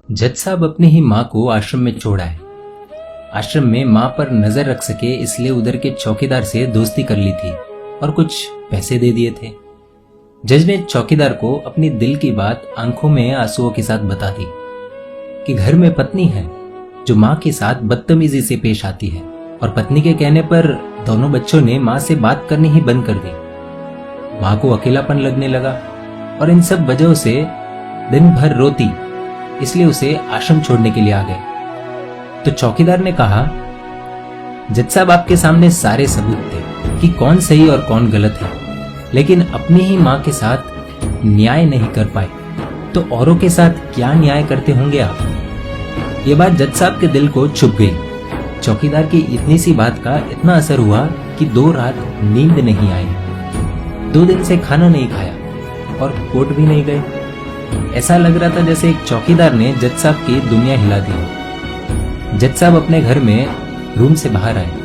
जज साहब अपनी ही माँ को आश्रम में छोड़ आए। आश्रम में माँ पर नजर रख सके इसलिए उधर के चौकीदार से दोस्ती कर ली थी और कुछ पैसे दे दिए थे। जज ने चौकीदार को अपनी दिल की बात आंखों में आंसुओं के साथ बता दी कि घर में पत्नी है जो माँ के साथ बदतमीजी से पेश आती है और पत्नी के कहने पर दोनों बच्चों ने माँ से बात करनी ही बंद कर दी। माँ को अकेलापन लगने लगा और इन सब वजहों से दिन भर रोती, इसलिए उसे आश्रम छोड़ने के लिए आ गए। तो चौकीदार ने कहा, जज साहब आपके सामने सारे सबूत थे कि कौन सही और कौन गलत है, लेकिन अपनी ही माँ के साथ न्याय नहीं कर पाए तो औरों के साथ क्या न्याय करते होंगे आप। ये बात जज साहब के दिल को छुप गई। चौकीदार की इतनी सी बात का इतना असर हुआ कि 2 रात नींद नहीं आई, 2 दिन से खाना नहीं खाया और कोर्ट भी नहीं गए। ऐसा लग रहा था जैसे एक चौकीदार ने जज साहब की दुनिया हिला दी। जज साहब अपने घर में रूम से बाहर आए।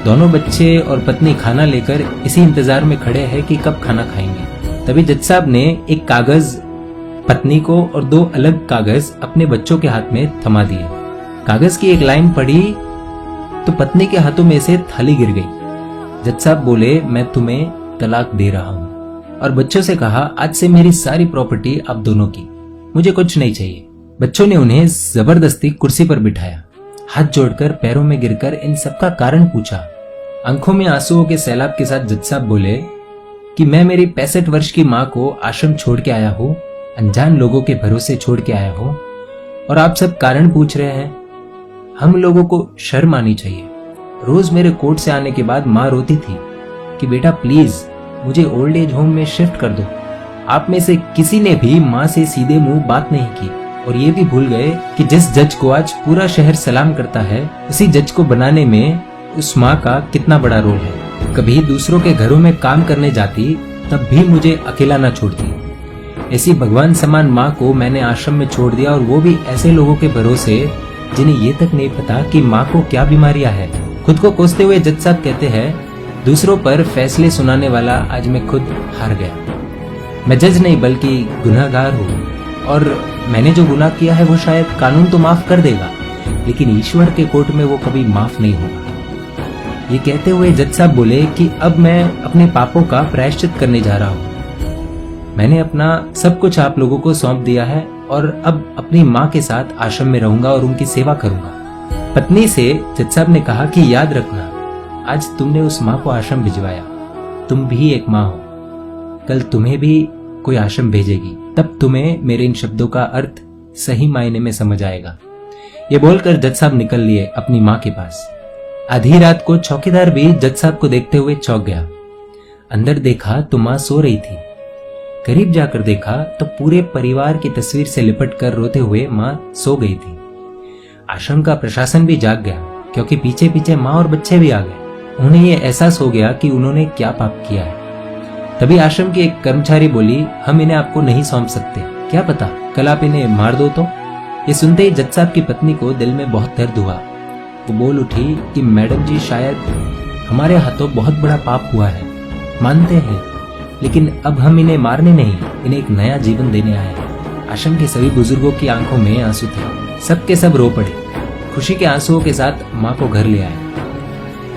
दोनों बच्चे और पत्नी खाना लेकर इसी इंतजार में खड़े हैं कि कब खाना खाएंगे। तभी जज साहब ने एक कागज पत्नी को और 2 अलग कागज अपने बच्चों के हाथ में थमा दिए। कागज की एक लाइन पढ़ी तो पत्नी के हाथों में से थाली गिर गई। जज साहब बोले, मैं तुम्हें तलाक दे रहा हूँ, और बच्चों से कहा, आज से मेरी सारी प्रॉपर्टी आप दोनों की, मुझे कुछ नहीं चाहिए। बच्चों ने उन्हें जबरदस्ती कुर्सी पर बिठाया, हाथ जोड़कर पैरों में गिरकर इन सबका कारण पूछा। आंखों में आंसुओं के सैलाब के साथ जज साहब बोले कि मैं मेरी 65 वर्ष की माँ को आश्रम छोड़ के आया हूँ, अनजान लोगों के भरोसे छोड़ के आया हूँ, और आप सब कारण पूछ रहे हैं। हम लोगों को शर्म आनी चाहिए। रोज मेरे कोर्ट से आने के बाद माँ रोती थी कि बेटा प्लीज मुझे ओल्ड एज होम में शिफ्ट कर दो। आप में से किसी ने भी माँ से सीधे मुंह बात नहीं की और ये भी भूल गए कि जिस जज को आज पूरा शहर सलाम करता है, उसी जज को बनाने में उस माँ का कितना बड़ा रोल है। कभी दूसरों के घरों में काम करने जाती तब भी मुझे अकेला ना छोड़ती। ऐसी भगवान समान माँ को मैंने आश्रम में छोड़ दिया, और वो भी ऐसे लोगों के भरोसे जिन्हें ये तक नहीं पता कि माँ को क्या बीमारियां है। खुद को कोसते हुए जज साहब कहते हैं, दूसरों पर फैसले सुनाने वाला आज मैं खुद हार गया। मैं जज नहीं बल्कि गुनहगार हूँ, और मैंने जो गुनाह किया है वो शायद कानून तो माफ कर देगा, लेकिन ईश्वर के कोर्ट में वो कभी माफ नहीं होगा। ये कहते हुए जज साहब बोले कि अब मैं अपने पापों का प्रायश्चित करने जा रहा हूँ। मैंने अपना सब कुछ आप लोगों को सौंप दिया है और अब अपनी माँ के साथ आश्रम में रहूंगा और उनकी सेवा करूंगा। पत्नी से जज साहब ने कहा कि याद रखना, आज तुमने उस माँ को आश्रम भिजवाया, तुम भी एक माँ हो, कल तुम्हें भी कोई आश्रम भेजेगी, तब तुम्हें मेरे इन शब्दों का अर्थ सही मायने में समझ आएगा। ये बोलकर जज साहब निकल लिए अपनी माँ के पास। आधी रात को चौकीदार भी जज साहब को देखते हुए चौंक गया। अंदर देखा तो माँ सो रही थी। करीब जाकर देखा तो पूरे परिवार की तस्वीर से लिपट कर रोते हुए माँ सो गई थी। आश्रम का प्रशासन भी जाग गया, क्योंकि पीछे पीछे माँ और बच्चे भी आ गए। उन्हें ये एहसास हो गया कि उन्होंने क्या पाप किया है। तभी आश्रम की एक कर्मचारी बोली, हम इन्हें आपको नहीं सौंप सकते, क्या पता कल आप इन्हें मार दो तो। ये सुनते ही जज साहब की पत्नी को दिल में बहुत दर्द हुआ। वो बोल उठी कि मैडम जी, शायद हमारे हाथों बहुत बड़ा पाप हुआ है, मानते हैं, लेकिन अब हम इन्हें मारने नहीं, इन्हें एक नया जीवन देने आए हैं। आश्रम के सभी बुजुर्गों की आंखों में आंसू थे, सबके सब रो पड़े। खुशी के आंसुओं के साथ माँ को घर ले आए।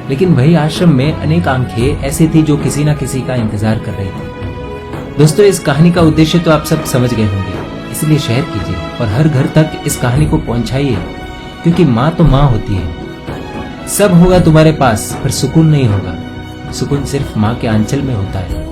लेकिन वही आश्रम में अनेक आंखें ऐसी थी जो किसी न किसी का इंतजार कर रही थी। दोस्तों, इस कहानी का उद्देश्य तो आप सब समझ गए होंगे, इसलिए शेयर कीजिए और हर घर तक इस कहानी को पहुंचाइए, क्योंकि माँ तो माँ होती है। सब होगा तुम्हारे पास पर सुकून नहीं होगा। सुकून सिर्फ माँ के आंचल में होता है।